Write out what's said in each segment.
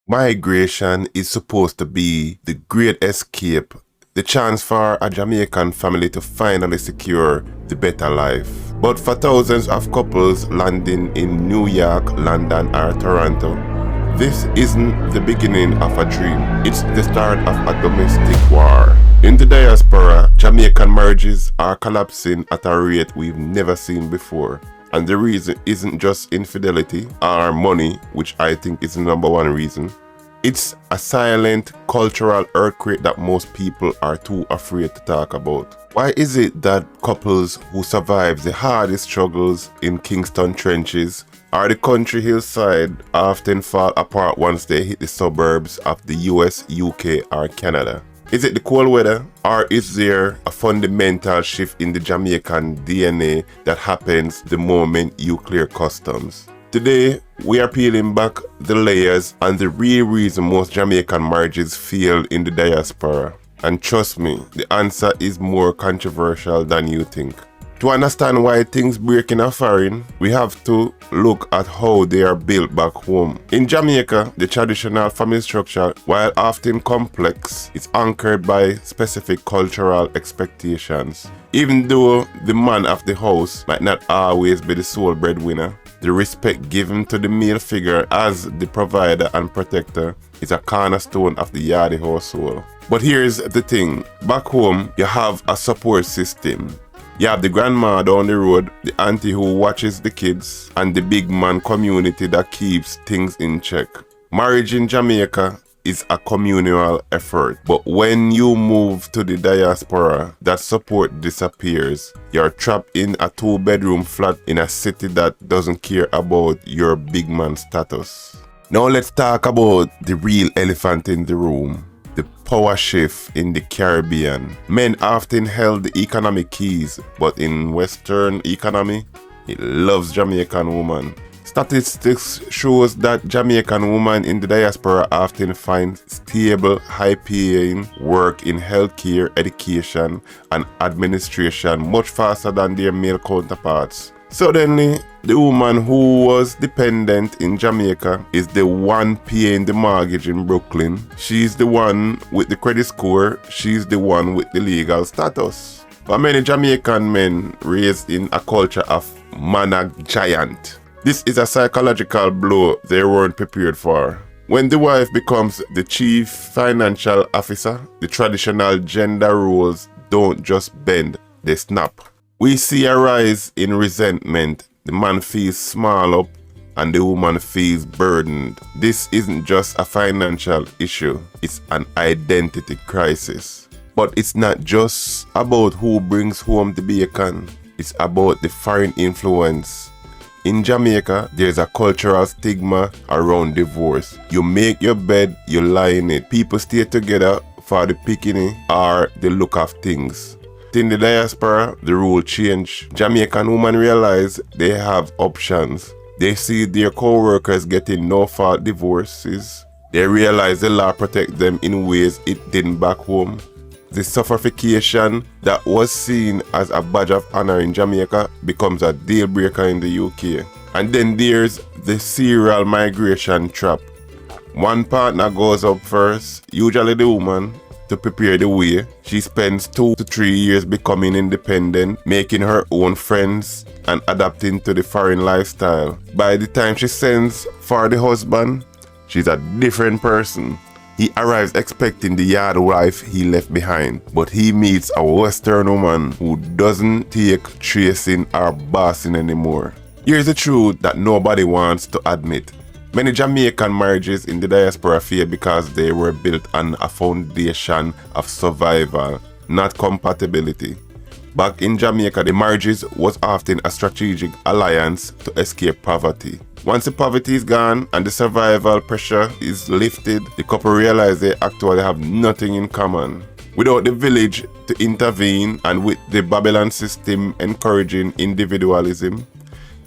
Migration is supposed to be the great escape, the chance for a Jamaican family to finally secure the better life. But for thousands of couples landing in New York, London, or Toronto, this isn't the beginning of a dream, it's the start of a domestic war. In the diaspora, Jamaican marriages are collapsing at a rate we've never seen before. And the reason isn't just infidelity or money, which I think is the number one reason. It's a silent cultural earthquake that most people are too afraid to talk about. Why is it that couples who survive the hardest struggles in Kingston trenches or the country hillside often fall apart once they hit the suburbs of the US, UK, or Canada? Is it the cold weather, or is there a fundamental shift in the Jamaican DNA that happens the moment you clear customs? Today, we are peeling back the layers and the real reason most Jamaican marriages fail in the diaspora. And trust me, the answer is more controversial than you think. To understand why things break in a foreign, we have to look at how they are built back home. In Jamaica, the traditional family structure, while often complex, is anchored by specific cultural expectations. Even though the man of the house might not always be the sole breadwinner, the respect given to the male figure as the provider and protector is a cornerstone of the YAAD household. But here's the thing, back home, you have a support system. You have the grandma down the road, the auntie who watches the kids, and the big man community that keeps things in check. Marriage in Jamaica is a communal effort, but when you move to the diaspora, that support disappears. You're trapped in a 2-bedroom flat in a city that doesn't care about your big man status. Now let's talk about the real elephant in the room. The power shift in the Caribbean. Men often held the economic keys, but in Western economy, it loves Jamaican woman. Statistics shows that Jamaican women in the diaspora often find stable, high-paying work in healthcare, education, and administration much faster than their male counterparts. Suddenly, the woman who was dependent in Jamaica is the one paying the mortgage in Brooklyn. She's the one with the credit score. She's the one with the legal status. But many Jamaican men raised in a culture of man giant. This is a psychological blow they weren't prepared for. When the wife becomes the chief financial officer, the traditional gender roles don't just bend, they snap. We see a rise in resentment. The man feels small up and the woman feels burdened. This isn't just a financial issue, it's an identity crisis. But it's not just about who brings home the bacon, it's about the foreign influence. In Jamaica, there's a cultural stigma around divorce. You make your bed, you lie in it. People stay together for the picking or the look of things. In the diaspora, the rule changed. Jamaican women realize they have options. They see their co-workers getting no-fault divorces. They realize the law protects them in ways it didn't back home. The sufferification that was seen as a badge of honor in Jamaica becomes a deal breaker in the UK. And then there's the serial migration trap. One partner goes up first, usually the woman, to prepare the way. She spends 2 to 3 years becoming independent, making her own friends and adapting to the foreign lifestyle. By the time she sends for the husband, she's a different person. He arrives expecting the YAAD wife he left behind, but he meets a Western woman who doesn't take tracing or bossing anymore. Here's the truth that nobody wants to admit. Many Jamaican marriages in the diaspora fail because they were built on a foundation of survival, not compatibility. Back in Jamaica, the marriages was often a strategic alliance to escape poverty. Once the poverty is gone and the survival pressure is lifted, the couple realize they actually have nothing in common. Without the village to intervene and with the Babylon system encouraging individualism,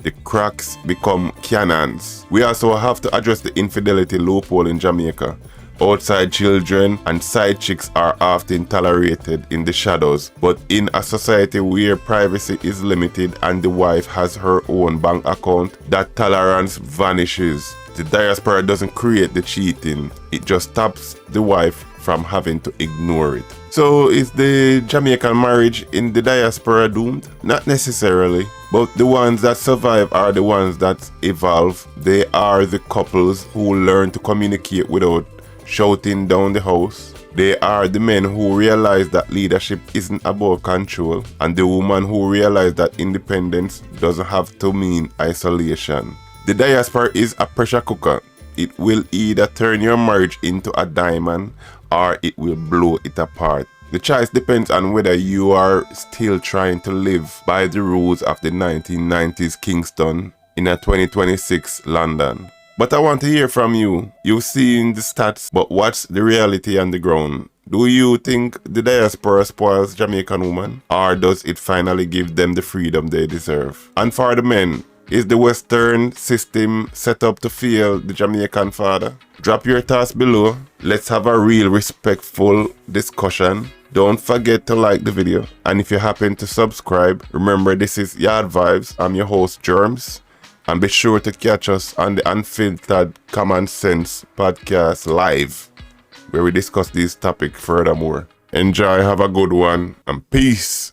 the cracks become cannons. We also have to address the infidelity loophole in Jamaica. Outside children and side chicks are often tolerated in the shadows, but in a society where privacy is limited and the wife has her own bank account, that tolerance vanishes. The diaspora doesn't create the cheating, it just stops the wife from having to ignore it. So is the Jamaican marriage in the diaspora doomed? Not necessarily, but the ones that survive are the ones that evolve. They are the couples who learn to communicate without shouting down the house. They are the men who realize that leadership isn't about control, and the woman who realize that independence doesn't have to mean isolation. The diaspora is a pressure cooker. It will either turn your marriage into a diamond or it will blow it apart. The choice depends on whether you are still trying to live by the rules of the 1990s Kingston in a 2026 London. But I want to hear from you. You've seen the stats, but what's the reality on the ground? Do you think the diaspora spoils Jamaican women, or does it finally give them the freedom they deserve? And for the men, is the Western system set up to fail the Jamaican father? Drop your thoughts below. Let's have a real respectful discussion. Don't forget to like the video. And if you happen to subscribe, remember this is YAAD Vibes. I'm your host, Germs. And be sure to catch us on the Unfiltered Common Sense podcast live, where we discuss these topics furthermore. Enjoy, have a good one, and peace.